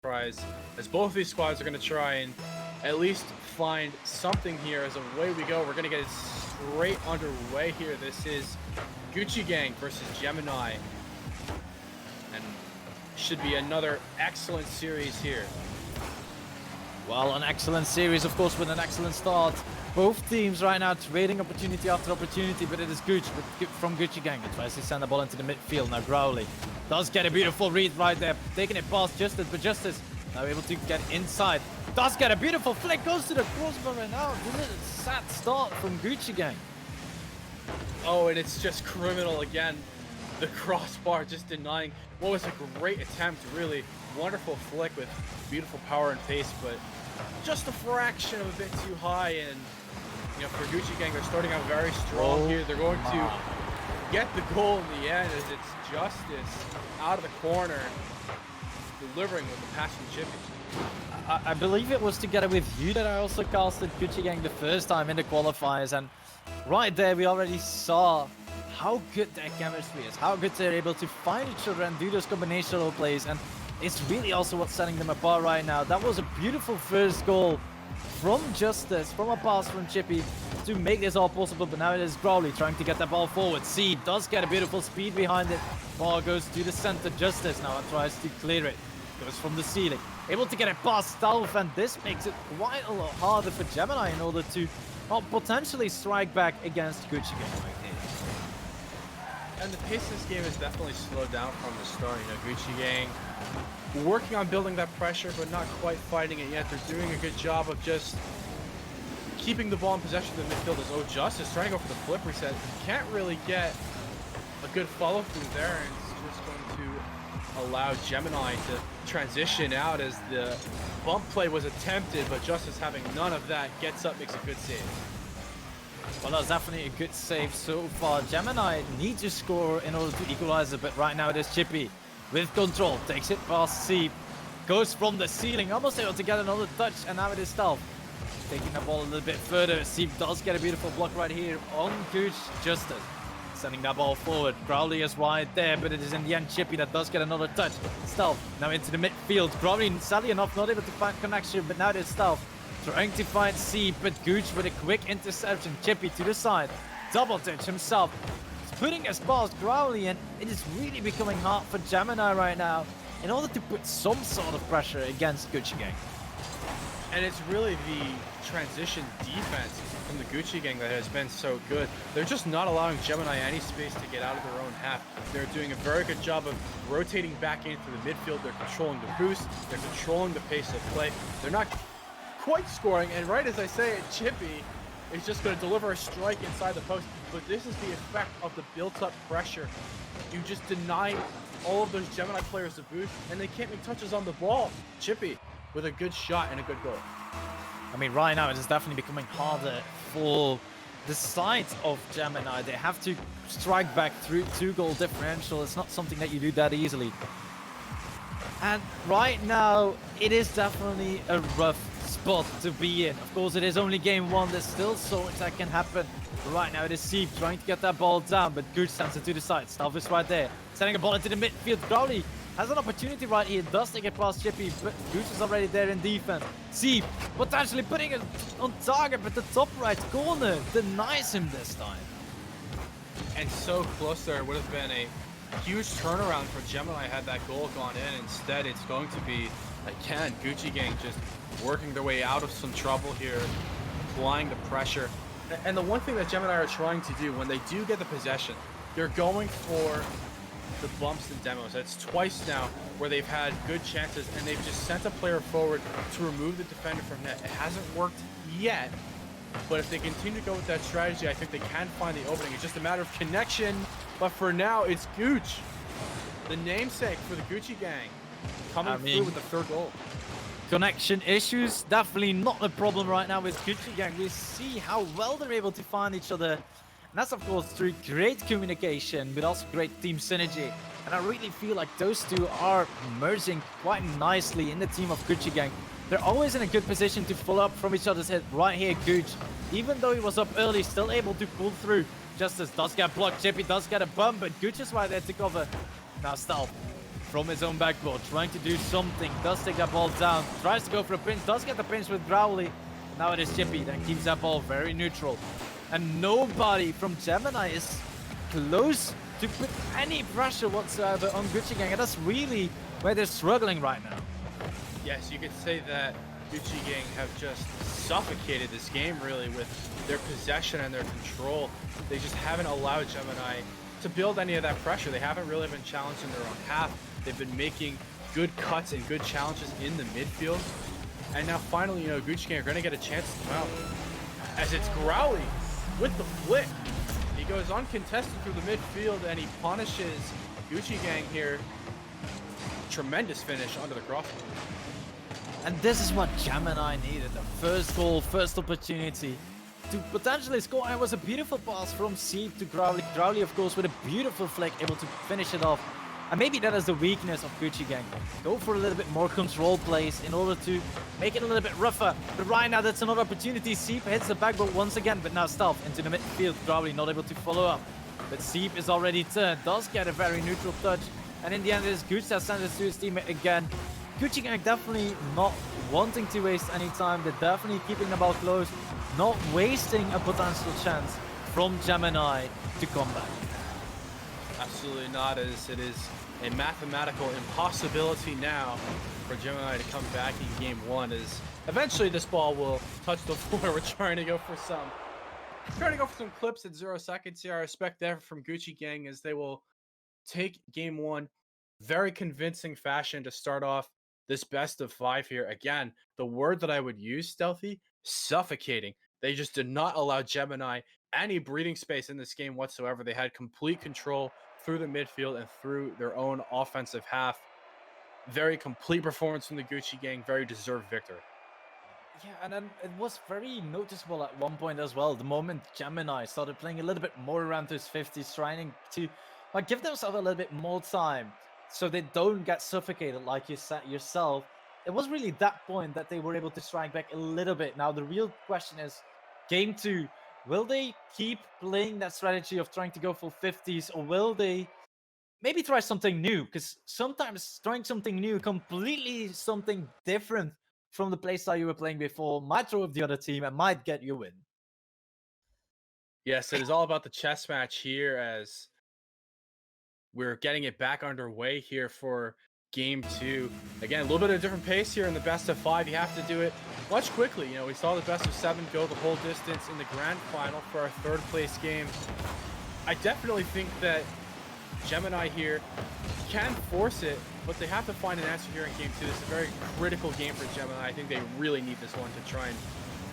prize, as both of these squads are going to try and at least find something here. As away we go, we're going to get it straight underway here. This is GoochieGang versus Gemini, and should be another excellent series here. Well, an excellent series, of course, with an excellent start. Both teams right now trading opportunity after opportunity, but it is Gooch from GoochieGang. It tries to send the ball into the midfield. Now Growly does get a beautiful read right there, taking it past Justice, but Justice now able to get inside. Does get a beautiful flick, goes to the crossbar right now. This is a sad start from GoochieGang. Oh, and it's just criminal again. The crossbar just denying what was a great attempt, really wonderful flick with beautiful power and pace, but just a fraction of a bit too high. And you know, for GoochieGang, they're starting out very strong here. They're going to get the goal in the end, as it's Justice out of the corner, delivering with the pass from Chippy. I believe it was together with you that I also casted GoochieGang the first time in the qualifiers, and right there we already saw how good their chemistry is, how good they're able to find each other and do those combinational plays, and it's really also what's setting them apart right now. That was a beautiful first goal from Justice, from a pass from Chippy to make this all possible, but now it is Growly trying to get that ball forward. C does get a beautiful speed behind it. Ball goes to the center. Justice now tries to clear it. Goes from the ceiling. Able to get it past Stalf, and this makes it quite a lot harder for Gemini in order to potentially strike back against GoochieGang right here. And the pace of this game is definitely slowed down from the start. You know, GoochieGang working on building that pressure, but not quite fighting it yet. They're doing a good job of just keeping the ball in possession of the midfield. As Oh Justice trying to go for the flip reset. Can't really get a good follow through there, and it's just going to allow Gemini to transition out as the bump play was attempted, but Justice, having none of that, gets up, makes a good save. Well, that's definitely a good save so far. Gemini need to score in order to equalize it, but right now it is Chippy with control. Takes it past C. Goes from the ceiling, almost able to get another touch, and now it is Stalf taking the ball a little bit further. C does get a beautiful block right here on Gooch. Justice sending that ball forward. Growly is right there, but it is in the end Chippy that does get another touch. Stalf now into the midfield. Growly, sadly enough, not able to find connection, but now it is Stalf trying to find C, but Gooch with a quick interception. Chippy to the side. Double touch himself. He's putting us past Growly, and it is really becoming hard for Gemini right now in order to put some sort of pressure against GoochieGang. And it's really the transition defense from the GoochieGang that has been so good. They're just not allowing Gemini any space to get out of their own half. They're doing a very good job of rotating back into the midfield. They're controlling the boost. They're controlling the pace of play. They're not quite scoring, and right as I say it, Chippy is just going to deliver a strike inside the post. But this is the effect of the built-up pressure. You just deny all of those Gemini players the boost, and they can't make touches on the ball. Chippy with a good shot and a good goal. I mean, right now it is definitely becoming harder for the side of Gemini. They have to strike back through 2-goal differential. It's not something that you do that easily. And right now, it is definitely a rough spot to be in. Of course, it is only game 1. There's still so much that can happen. But right now, it is Sieve trying to get that ball down, but Gooch sends it to the side. Stalf is right there, sending a ball into the midfield. Growly has an opportunity right here, does take it past Chippy, but Gooch is already there in defense. Sieve potentially putting it on target, but the top right corner denies him this time. And so close there, it would have been a huge turnaround for Gemini had that goal gone in. Instead, it's going to be, again, GoochieGang just working their way out of some trouble here, applying the pressure. And the one thing that Gemini are trying to do when they do get the possession, they're going for the bumps and demos. That's twice now where they've had good chances and they've just sent a player forward to remove the defender from net. It hasn't worked yet, but if they continue to go with that strategy, I think they can find the opening. It's just a matter of connection, but for now, it's Gooch, the namesake for the GoochieGang, coming through with the third goal. Connection issues, definitely not a problem right now with GoochieGang. We see how well they're able to find each other. And that's, of course, through great communication, but also great team synergy. And I really feel like those two are merging quite nicely in the team of GoochieGang. They're always in a good position to follow up from each other's head. Right here, Gooch, even though he was up early, still able to pull through. Justice does get blocked. Chippy does get a bump, but Gooch is right there to cover. Now Stalf from his own backboard, trying to do something. Does take that ball down, tries to go for a pinch, does get the pinch with Growly. Now it is Chippy that keeps that ball very neutral. And nobody from Gemini is close to put any pressure whatsoever on GoochieGang. And that's really where they're struggling right now. Yes, you could say that GoochieGang have just suffocated this game really with their possession and their control. They just haven't allowed Gemini to build any of that pressure. They haven't really been challenged in their own half. They've been making good cuts and good challenges in the midfield. And now finally, GoochieGang are going to get a chance to come out. As it's Growly with the flick. He goes uncontested through the midfield and he punishes GoochieGang here. Tremendous finish under the crossbar. And this is what Gemini needed. The first goal, first opportunity to potentially score. And it was a beautiful pass from Seep to Growly. Growly, of course, with a beautiful flick, able to finish it off. And maybe that is the weakness of GoochieGang. Go for a little bit more control plays in order to make it a little bit rougher. But right now, that's another opportunity. Seep hits the backboard once again, but now Stealth into the midfield. Growly not able to follow up. But Seep is already turned. Does get a very neutral touch. And in the end, it is Gooch that sends it to his teammate again. GoochieGang definitely not wanting to waste any time. They're definitely keeping the ball close. Not wasting a potential chance from Gemini to come back. Absolutely not, as it is a mathematical impossibility now for Gemini to come back in game one, as eventually this ball will touch the floor. We're trying to go for some clips at 0 seconds here. I respect the effort from GoochieGang as they will take game one very convincing fashion to start off this best of 5 here. Again, the word that I would use, Stealthy, suffocating. They just did not allow Gemini any breathing space in this game whatsoever. They had complete control through the midfield and through their own offensive half. Very complete performance from the GoochieGang, very deserved victory. Yeah, and then it was very noticeable at one point as well. The moment Gemini started playing a little bit more around those 50s, trying to give themselves a little bit more time so they don't get suffocated like you said yourself. It was really that point that they were able to strike back a little bit. Now, the real question is, game 2, will they keep playing that strategy of trying to go for 50s, or will they maybe try something new? Because sometimes trying something new, completely something different from the playstyle you were playing before, might throw up the other team and might get you a win. Yes, it is all about the chess match here as we're getting it back underway here for game 2. Again, a little bit of a different pace here in the best of 5. You have to do it much quickly. We saw the best of 7 go the whole distance in the grand final for our 3rd place game. I definitely think that Gemini here can force it, but they have to find an answer here in game 2. This is a very critical game for Gemini. I think they really need this one to try and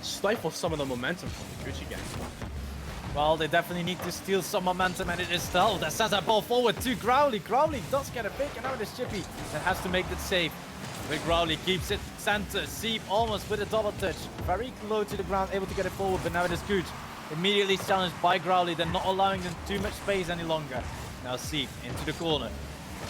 stifle some of the momentum from the GoochieGang. Well, they definitely need to steal some momentum, and it is Stealth that sends that ball forward to Growly. Growly does get a pick, and now it is Chippy that has to make that save. But Growly keeps it center. Seep almost with a double touch. Very close to the ground, able to get it forward, but now it is Gooch. Immediately challenged by Growly, then not allowing them too much space any longer. Now Seep into the corner.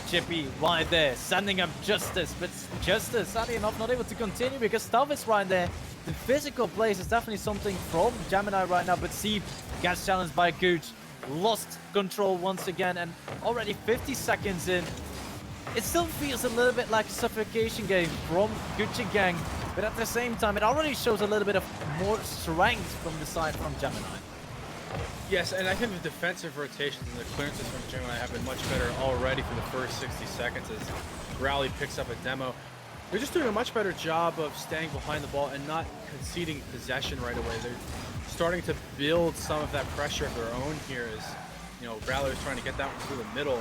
Chippy right there, sending up Justice, but Justice, sadly enough, not able to continue because Stealth is right there. The physical plays is definitely something from Gemini right now, but Seep gets challenged by Gooch. Lost control once again, and already 50 seconds in. It still feels a little bit like a suffocation game from GoochieGang, but at the same time, it already shows a little bit of more strength from the side from Gemini. Yes, and I think the defensive rotations and the clearances from Gemini have been much better already for the first 60 seconds as Growly picks up a demo. They're just doing a much better job of staying behind the ball and not conceding possession right away. They're starting to build some of that pressure of their own here as, Growly is trying to get that one through the middle.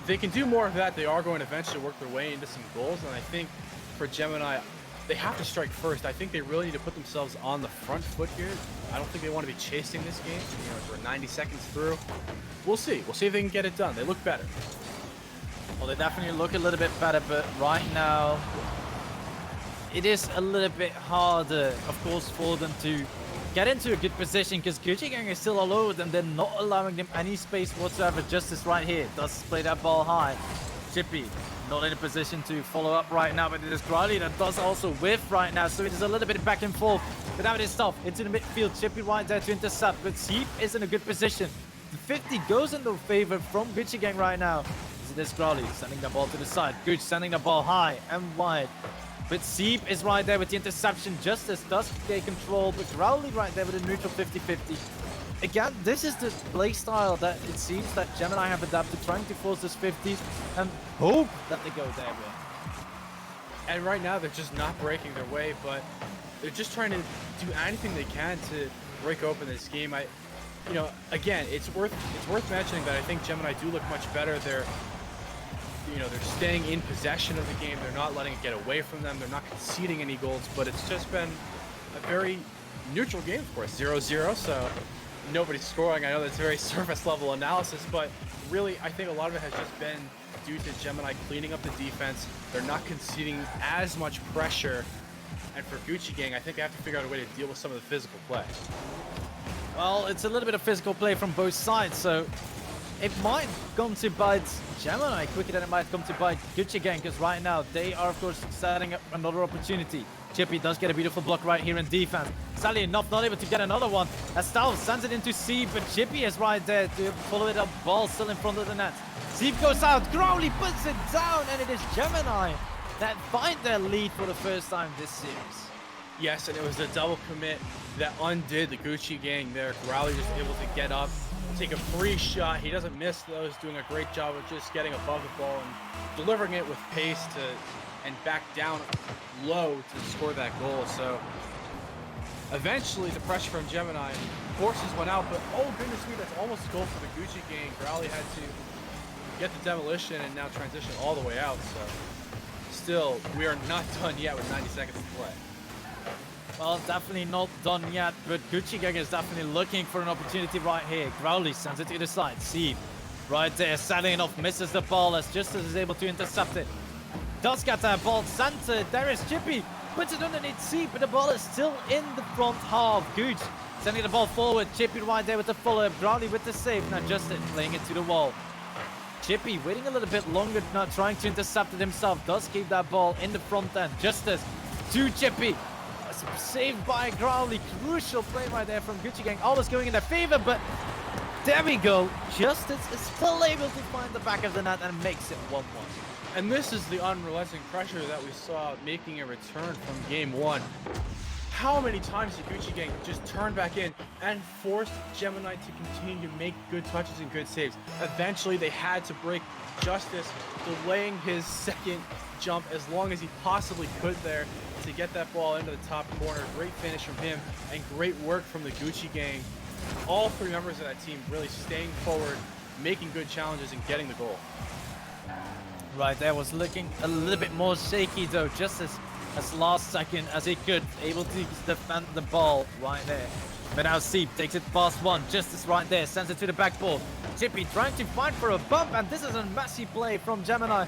If they can do more of that, they are going to eventually work their way into some goals, and I think for Gemini, they have to strike first. I think they really need to put themselves on the front foot here. I don't think they want to be chasing this game, for 90 seconds through. We'll see. We'll see if they can get it done. They look better. Well, they definitely look a little bit better, but right now, it is a little bit harder, of course, for them to get into a good position because GoochieGang is still all over them. They're not allowing them any space whatsoever. Justice right here does play that ball high. Chippy not in a position to follow up right now, but it is Growly that does also whiff right now, so it is a little bit back and forth. But now it is Stealth into the midfield. Chippy right there to intercept, but Seep is in a good position. The 50 goes in the favor from GoochieGang right now. it is Growly sending the ball to the side. Gooch sending the ball high and wide. But Seep is right there with the interception. Justice does take control, but Growly right there with a neutral 50-50. Again, this is the play style that it seems that Gemini have adapted, trying to force this 50s and hope that they go there with. And right now they're just not breaking their way, but they're just trying to do anything they can to break open this game. Again, it's worth mentioning that I think Gemini do look much better. They're staying in possession of the game. They're not letting it get away from them. They're not conceding any goals, but it's just been a very neutral game, of course, 0-0. So nobody's scoring. I know that's very surface level analysis, but really I think a lot of it has just been due to Gemini cleaning up the defense. They're not conceding as much pressure. And for GoochieGang, I think they have to figure out a way to deal with some of the physical play. Well, it's a little bit of physical play from both sides, so it might come to bite Gemini quicker than it might come to bite GoochieGang, because right now they are, of course, setting up another opportunity. Chippy does get a beautiful block right here in defense. Sadly enough, not able to get another one. Estelle sends it into Seep, but Chippy is right there to follow it up. Ball still in front of the net. Seep goes out. Growly puts it down, and it is Gemini that find their lead for the first time this series. Yes, and it was the double commit that undid the GoochieGang there. Growly just able to get up, take a free shot. He doesn't miss those, doing a great job of just getting above the ball and delivering it with pace and back down low to score that goal. So eventually the pressure from Gemini forces one out, but oh goodness me, that's almost a goal for the GoochieGang. Growly had to get the demolition and now transition all the way out. So still, we are not done yet with 90 seconds to play. Well, definitely not done yet, but GoochieGang is definitely looking for an opportunity right here. Growly sends it to the side. Seep right there, sadly enough, misses the ball as Justice is able to intercept it. Does get that ball centered. There is Chippy. Puts it underneath Seep, but the ball is still in the front half. Gooch sending the ball forward. Chippy right there with the follow-up. Growly with the save. Now Justice playing it to the wall. Chippy waiting a little bit longer, not trying to intercept it himself. Does keep that ball in the front end. Justice to Chippy. Saved by Growly. Crucial play right there from GoochieGang. Always going in their favor, but there we go. Justice is still able to find the back of the net and makes it 1-1. And this is the unrelenting pressure that we saw making a return from game one. How many times did GoochieGang just turn back in and forced Gemini to continue to make good touches and good saves? Eventually, they had to break Justice, delaying his second jump as long as he possibly could there to get that ball into the top corner. Great finish from him and great work from the GoochieGang. All three members of that team really staying forward, making good challenges and getting the goal. Right there was looking a little bit more shaky though, just as last second as he could, able to defend the ball right there. But now Seep takes it past one, Justice right there, sends it to the backboard. Chippy trying to fight for a bump, and this is a messy play from Gemini.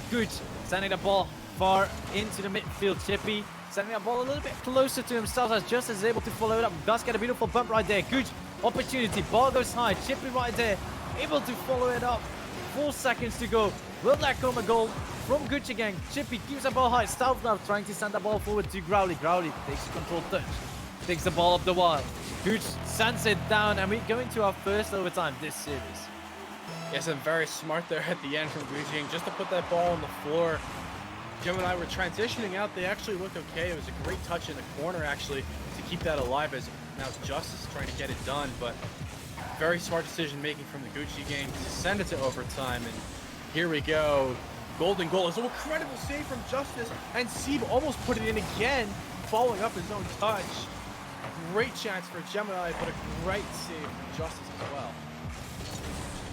Gooch sending the ball far into the midfield. Chippy sending the ball a little bit closer to himself as Justice is able to follow it up. Does get a beautiful bump right there. Gooch, opportunity, ball goes high. Chippy right there, able to follow it up. 4 seconds to go. Will that come a goal from GoochieGang? Chippy keeps the ball high. Stealth now trying to send the ball forward to Growly. Growly takes a control touch. Takes the ball up the wall. Gooch sends it down, and we're going to our first overtime this series. Yes, and very smart there at the end from GoochieGang just to put that ball on the floor. Gemini were transitioning out. They actually looked okay. It was a great touch in the corner, actually, to keep that alive as now Justice trying to get it done. But very smart decision making from the GoochieGang to send it to overtime. And here we go. Golden goal. It's an incredible save from Justice, and Seeb almost put it in again, following up his own touch. Great chance for Gemini, but a great save from Justice as well.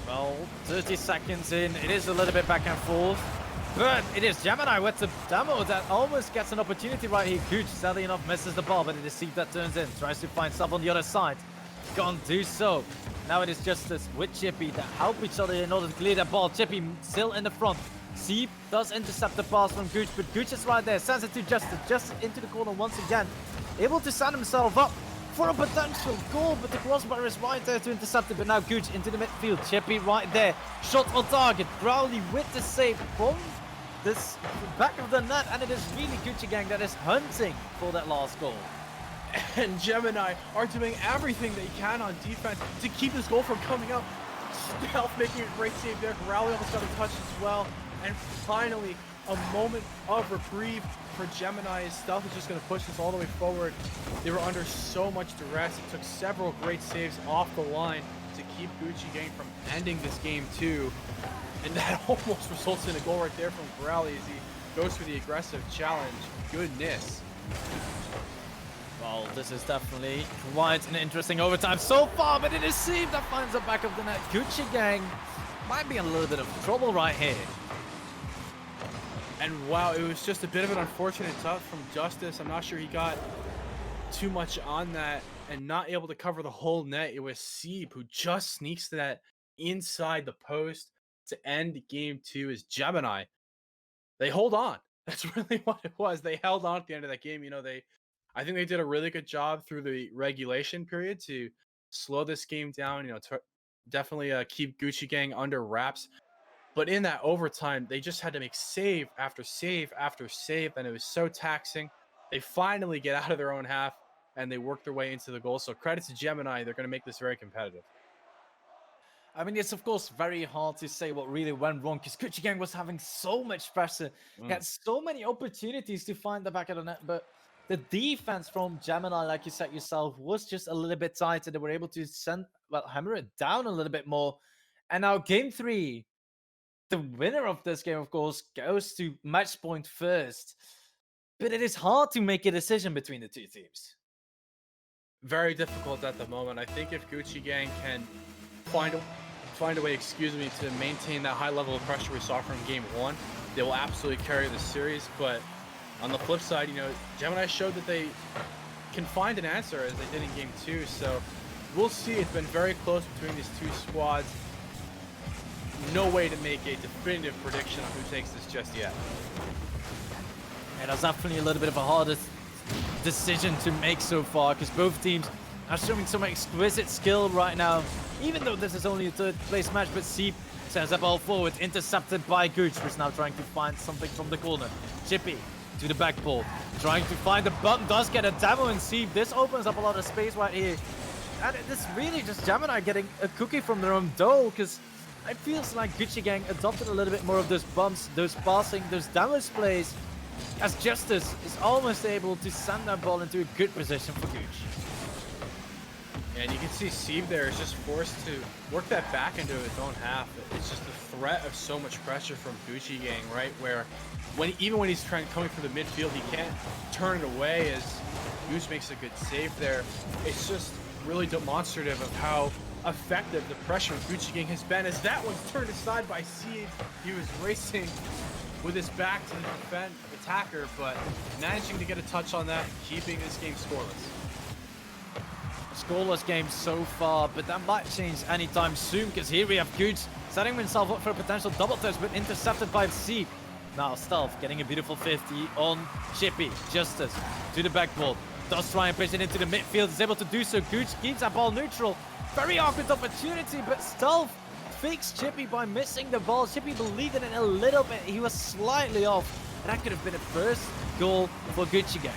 Well, 30 seconds in, it is a little bit back and forth, but it is Gemini with the demo that almost gets an opportunity right here. Gooch, sadly enough, misses the ball, but it is Seeb that turns in, tries to find stuff on the other side. Can't do so. Now it is Justice with Chippy that help each other in order to clear that ball. Chippy still in the front. Seep does intercept the pass from Gooch, but Gooch is right there, sends it to Justice. Justice into the corner once again, able to stand himself up for a potential goal, but the crossbar is right there to intercept it. But now Gooch into the midfield. Chippy right there, shot on target. Growly with the save from this back of the net, and it is really GoochieGang that is hunting for that last goal. And Gemini are doing everything they can on defense to keep this goal from coming up. Stealth making a great save there. Rally almost got a touch as well. And finally, a moment of reprieve for Gemini. Stealth is just going to push this all the way forward. They were under so much duress. It took several great saves off the line to keep GoochieGang from ending this game too. And that almost results in a goal right there from Rally as he goes for the aggressive challenge. Goodness. Well, this is definitely quite an interesting overtime so far, but it is Seeb that finds the back of the net. GoochieGang might be in a little bit of trouble right here. And wow, it was just a bit of an unfortunate touch from Justice. I'm not sure he got too much on that and not able to cover the whole net. It was Seeb who just sneaks that inside the post to end game 2 as Gemini. They hold on. That's really what it was. They held on at the end of that game. You know, I think they did a really good job through the regulation period to slow this game down, you know, to definitely keep GoochieGang under wraps. But in that overtime, they just had to make save after save after save, and it was so taxing. They finally get out of their own half, and they work their way into the goal. So credit to Gemini. They're going to make this very competitive. I mean, it's of course very hard to say what really went wrong because GoochieGang was having so much pressure. He had so many opportunities to find the back of the net, but the defense from Gemini, like you said yourself, was just a little bit tighter. They were able to hammer it down a little bit more. And now game 3, the winner of this game, of course, goes to match point first. But it is hard to make a decision between the two teams. Very difficult at the moment. I think if GoochieGang can find a way, to maintain that high level of pressure we saw from game 1, they will absolutely carry the series. But on the flip side, you know, Gemini showed that they can find an answer as they did in game 2. So we'll see. It's been very close between these two squads. No way to make a definitive prediction on who takes this just yet. And that's definitely a little bit of a harder decision to make so far because both teams are showing some exquisite skill right now. Even though this is only a 3rd place match, but Seeb sends the ball forward, intercepted by Gooch, who's now trying to find something from the corner. Chippy to the back ball, trying to find the button, does get a demo in Seeb. This opens up a lot of space right here. And it's really just Gemini getting a cookie from their own dough because it feels like GoochieGang adopted a little bit more of those bumps, those passing, those damage plays, as Justice is almost able to send that ball into a good position for Gooch. And you can see Seeb there is just forced to work that back into his own half. It's just the threat of so much pressure from GoochieGang, right? Where even when he's coming from the midfield, he can't turn it away as Gooch makes a good save there. It's just really demonstrative of how effective the pressure of GoochieGang has been, as that one's turned aside by Seeb. He was racing with his back to the attacker, but managing to get a touch on that, keeping this game scoreless. Scoreless game so far, but that might change anytime soon because here we have Gooch setting himself up for a potential double touch, but intercepted by Seeb. Now Stealth getting a beautiful 50 on Chippy. Justice to the back ball. Does try and push it into the midfield, is able to do so. Gooch keeps that ball neutral. Very awkward opportunity, but Stealth fakes Chippy by missing the ball. Chippy believed in it a little bit. He was slightly off. And that could have been a first goal for GoochieGang.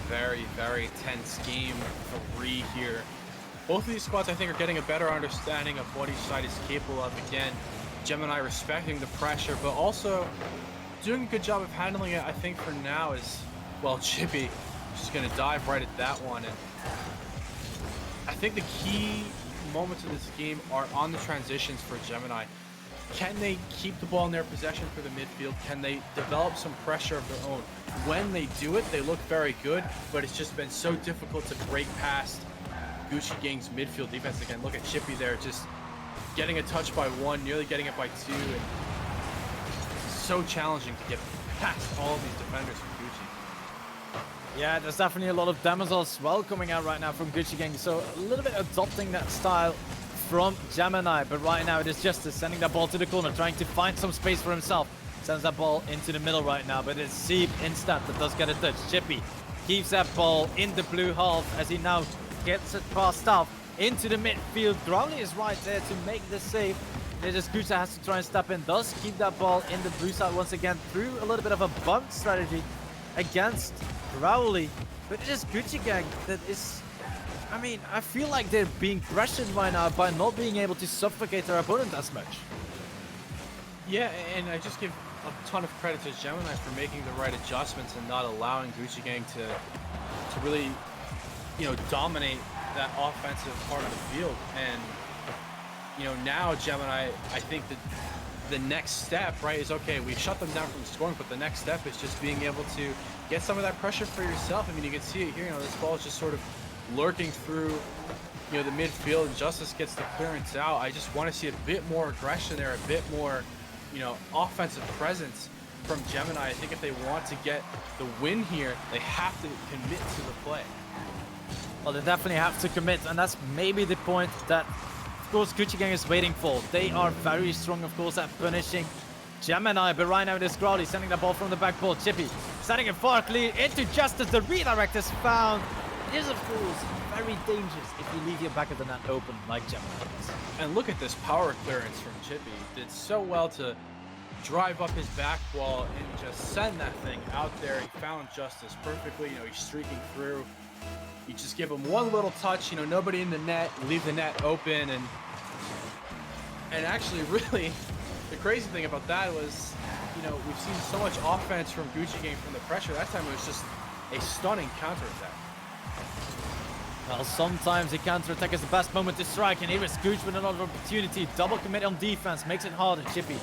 Very, very tense game 3 here. Both of these squads, I think, are getting a better understanding of what each side is capable of. Again, Gemini respecting the pressure, but also doing a good job of handling it, I think, for now is, well, Chippy just going to dive right at that one. And I think the key moments of this game are on the transitions for Gemini. Can they keep the ball in their possession for the midfield? Can they develop some pressure of their own? When they do it, they look very good, but it's just been so difficult to break past GoochieGang's midfield defense. Again, look at Chippy there, just getting a touch by 1, nearly getting it by 2. And it's so challenging to get past all of these defenders from Gucci. Yeah, there's definitely a lot of damage as well coming out right now from GoochieGang, so a little bit adopting that style from Gemini, but right now it is Justice sending that ball to the corner, trying to find some space for himself. Sends that ball into the middle right now, but it's Seeb instead that does get a touch. Chippy keeps that ball in the blue half as he now gets it past off into the midfield. Growley is right there to make the save. It is Gooch that has to try and step in, does keep that ball in the blue side once again through a little bit of a bump strategy against Growley. But it is GoochieGang that is I mean, I feel like they're being pressured right now by not being able to suffocate their opponent as much. Yeah, and I just give a ton of credit to Gemini for making the right adjustments and not allowing GoochieGang to really, dominate that offensive part of the field. And now Gemini, I think that the next step, right, is okay, we shut them down from scoring, but the next step is just being able to get some of that pressure for yourself. I mean, you can see it here, this ball is just sort of lurking through, the midfield, and Justice gets the clearance out. I just want to see a bit more aggression there, a bit more, offensive presence from Gemini. I think if they want to get the win here, they have to commit to the play. Well, they definitely have to commit, and that's maybe the point that, of course, GoochieGang is waiting for. They are very strong, of course, at punishing Gemini, but right now it is Crowley sending the ball from the back ball. Chippy sending it far clear into Justice. The redirect is found. It is, of course, very dangerous if you leave your back of the net open like Gemini does. And look at this power clearance from Chippy. Did so well to drive up his back wall and just send that thing out there. He found Justice perfectly. He's streaking through. You just give him one little touch, nobody in the net, leave the net open, and actually, really, the crazy thing about that was, we've seen so much offense from GoochieGang from the pressure. That time it was just a stunning counterattack. Well, sometimes a counterattack is the best moment to strike, and here is Gooch with another opportunity. Double commit on defense, makes it harder. Chippy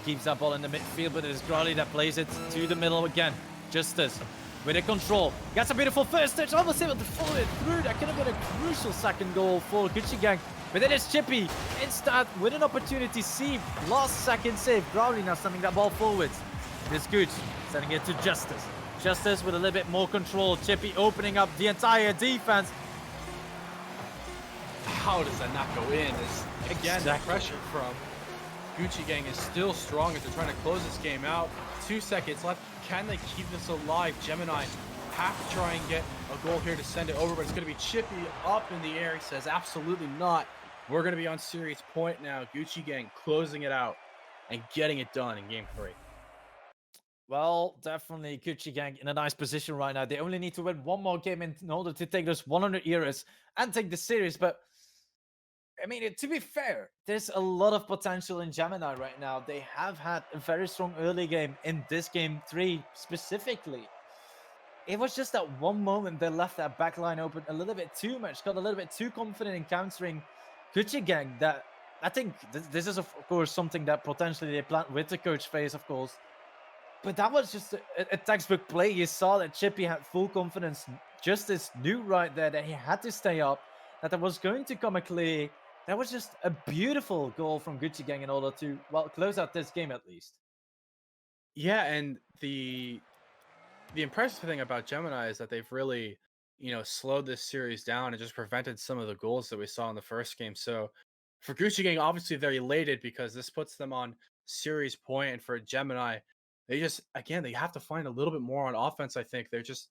keeps that ball in the midfield, but it is Crowley that plays it to the middle again. Justice with a control. Gets a beautiful first touch, almost able to follow it through. That could have been a crucial second goal for GoochieGang. But it is Chippy instead with an opportunity. See, last second save. Crowley now sending that ball forwards. This Gooch sending it to Justice. Justice with a little bit more control. Chippy opening up the entire defense. How does that not go in? Again, the pressure from GoochieGang is still strong as they're trying to close this game out. 2 seconds left. Can they keep this alive? Gemini have to try and get a goal here to send it over, but it's going to be Chippy up in the air. He says, absolutely not. We're going to be on series point now. GoochieGang closing it out and getting it done in game 3. Well, definitely GoochieGang in a nice position right now. They only need to win one more game in order to take those 100 euros and take the series. But, I mean, to be fair, there's a lot of potential in Gemini right now. They have had a very strong early game in this game 3 specifically. It was just that one moment they left that back line open a little bit too much, got a little bit too confident in countering GoochieGang. That I think this is, of course, something that potentially they planned with the coach phase, of course. But that was just a textbook play. You saw that Chippy had full confidence. Justice knew right there that he had to stay up, that there was going to come a clear. That was just a beautiful goal from GoochieGang in order to, well, close out this game at least. Yeah, and the impressive thing about Gemini is that they've really, slowed this series down and just prevented some of the goals that we saw in the first game. So for GoochieGang, obviously they're elated because this puts them on series point, and for Gemini, they just, again, they have to find a little bit more on offense. I think they're just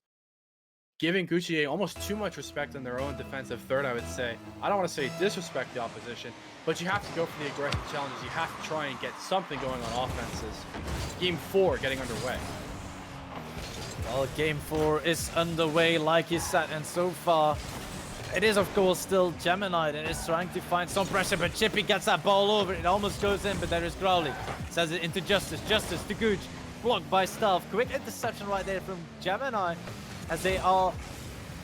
giving GoochieGang almost too much respect in their own defensive third, I would say. I don't want to say disrespect the opposition, but you have to go for the aggressive challenges. You have to try and get something going on offenses. Game 4 getting underway. Well, game 4 is underway, like you said, and so far, it is, of course, still Gemini that is trying to find some pressure, but Chippy gets that ball over. It almost goes in, but there is Crowley. Sends it into Justice. Justice to Gooch. Blocked by Stealth. Quick interception right there from Gemini, as they are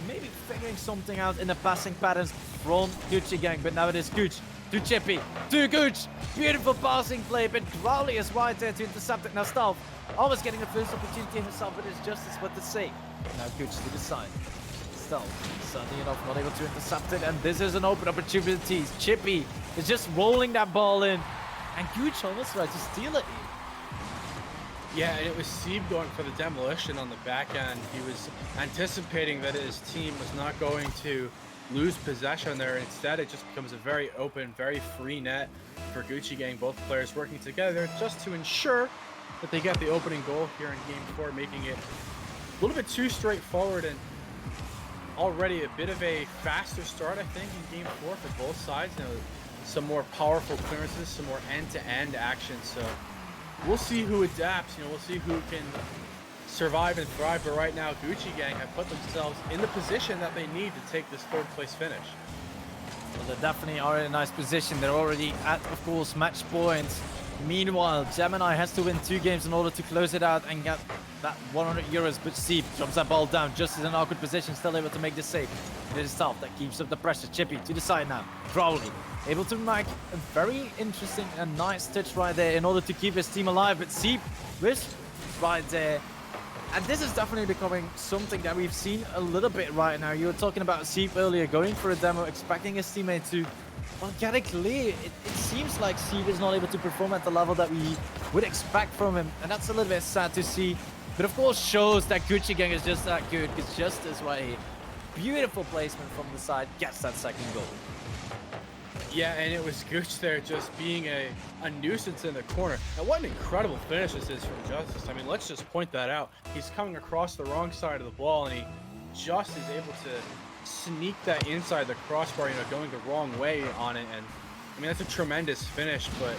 maybe figuring something out in the passing patterns from GoochieGang. But now it is Gooch to Chippy to Gooch. Beautiful passing play, but Crowley is right there to intercept it. Now Stealth almost getting the first opportunity himself, but it's Justice with the save. Now Gooch to the side. Stealth, suddenly enough, not able to intercept it, and this is an open opportunity. Chippy is just rolling that ball in, and Gooch almost tried to steal it. Yeah, and it was Sieb going for the demolition on the back end. He was anticipating that his team was not going to lose possession there. Instead, it just becomes a very open, very free net for GoochieGang. Both players working together just to ensure that they get the opening goal here in Game 4, making it a little bit too straightforward and already a bit of a faster start, I think, in Game 4 for both sides. Some more powerful clearances, some more end-to-end action. So we'll see who adapts. We'll see who can survive and thrive, but right now GoochieGang have put themselves in the position that they need to take this 3rd place finish. Well, they definitely are in a nice position. They're already at, of course, match points. Meanwhile, Gemini has to win 2 games in order to close it out and get that 100 euros. But Seep drops that ball down just as an awkward position, still able to make the save. It is Self that keeps up the pressure. Chippy to the side now. Crowley able to make a very interesting and nice touch right there in order to keep his team alive. But Seep with right there. And this is definitely becoming something that we've seen a little bit right now. You were talking about Seep earlier, going for a demo, expecting his teammate to, well, get it clear. It seems like Seep is not able to perform at the level that we would expect from him. And that's a little bit sad to see. But of course shows that GoochieGang is just that good. Because Justice right here, beautiful placement from the side, gets that 2nd goal. Yeah, and it was Gooch there just being a nuisance in the corner. And what an incredible finish this is from Justice. I mean, let's just point that out. He's coming across the wrong side of the ball, and he just is able to sneak that inside the crossbar, going the wrong way on it. And I mean, that's a tremendous finish, but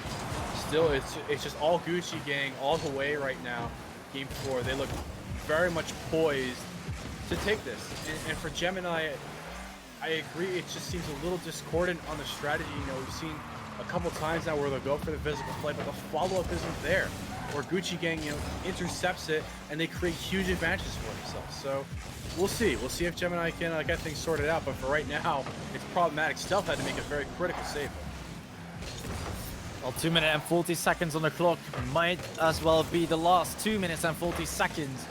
still, it's just all GoochieGang all the way right now. Game 4, they look very much poised to take this. And for Gemini, I agree, it just seems a little discordant on the strategy. We've seen a couple times now where they'll go for the physical play, but the follow-up isn't there. Or GoochieGang, intercepts it, and they create huge advantages for themselves. So we'll see. We'll see if Gemini can get things sorted out. But for right now, it's problematic. Stealth had to make a very critical save. Well, 2 minutes and 40 seconds on the clock might as well be the last 2 minutes and 40 seconds.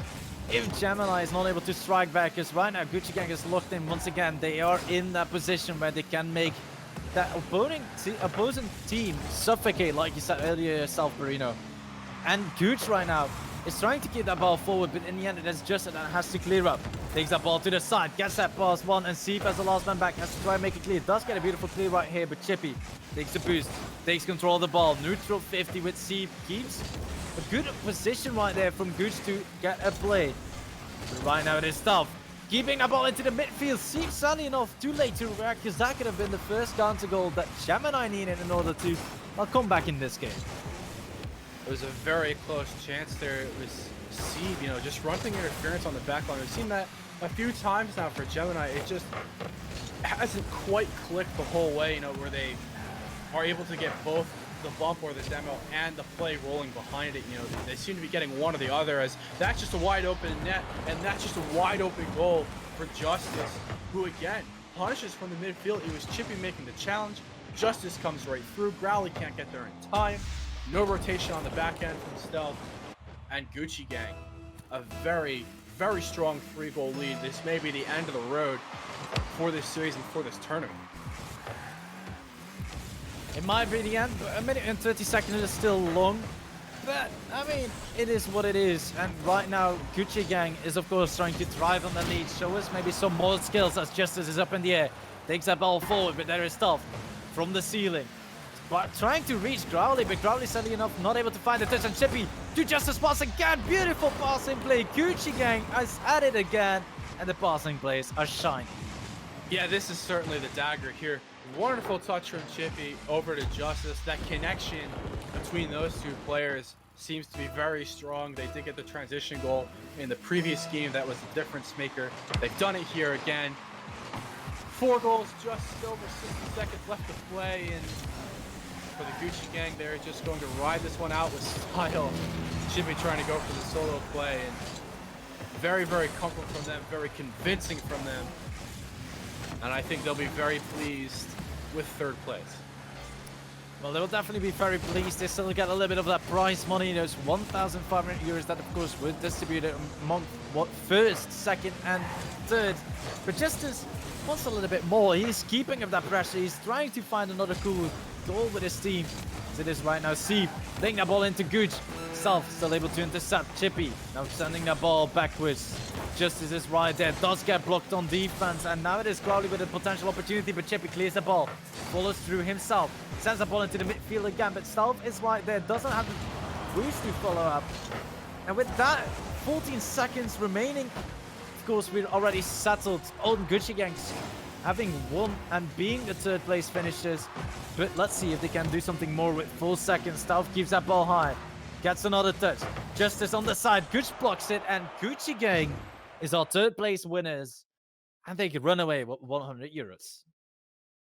If Gemini is not able to strike back, because right now GoochieGang is locked in once again. They are in that position where they can make that opposing team suffocate, like you said earlier yourself, Marino. And Gooch right now is trying to keep that ball forward, but in the end it is Justin that has to clear up. Takes that ball to the side, gets that pass 1, and Seep as the last man back has to try and make it clear. Does get a beautiful clear right here, but Chippy takes the boost, takes control of the ball. Neutral 50 with Seep, keeps a good position right there from Gooch to get a play. But right now it is tough. Keeping that ball into the midfield. Seep sadly enough too late to react, because that could have been the first counter goal that Gemini needed in order to come back in this game. It was a very close chance there. It was Seep, just running interference on the back line. We've seen that a few times now for Gemini. It just hasn't quite clicked the whole way, where they are able to get both the bump or the demo and the play rolling behind it. They seem to be getting one or the other, as that's just a wide open net, and that's just a wide open goal for Justice, who again punishes from the midfield. It was Chippy making the challenge. Justice comes right through. Growly can't get there in time. No rotation on the back end from Stealth. And GoochieGang, a very, very strong 3-goal lead. This may be the end of the road for this series and for this tournament. It might be the end, but 1 minute and 30 seconds is still long. But, I mean, it is what it is. And right now, GoochieGang is, of course, trying to thrive on the lead. Show us maybe some more skills as Justice is up in the air. Takes that ball forward, but there is Stealth from the ceiling. But trying to reach Growly, but Growly, sadly enough, not able to find the touch. And Chippy to Justice pass again. Beautiful passing play. GoochieGang is at it again. And the passing plays are shining. Yeah, this is certainly the dagger here. Wonderful touch from Chippy over to Justice. That connection between those two players seems to be very strong. They did get the transition goal in the previous game. That was the difference maker. They've done it here again. 4 goals, just over 60 seconds left to play. And for the GoochieGang, they're just going to ride this one out with style. Chippy trying to go for the solo play. And very, very comfortable from them. Very convincing from them. And I think they'll be very pleased with 3rd place. Well, they will definitely be very pleased. They still get a little bit of that prize money. There's 1,500 euros that, of course, were distributed among 1st, 2nd, and 3rd. But Justice wants a little bit more. He's keeping up that pressure. He's trying to find another cool goal with his team. As it is right now, Seep laying that ball into Gooch. Self still able to intercept Chippy. Now sending that ball backwards. Justice is right there. Does get blocked on defense. And now it is Crowley with a potential opportunity. But Chippy clears the ball. Follows through himself. Sends the ball into the midfield again. But Stealth is right there. Doesn't have the boost to follow up. And with that, 14 seconds remaining. Of course, we're already settled on GoochieGang's having won and being the 3rd place finishers. But let's see if they can do something more with 4 seconds. Stealth keeps that ball high. Gets another touch. Justice on the side. Gooch blocks it, and GoochieGang is our third place winners. And they could run away with 100 euros.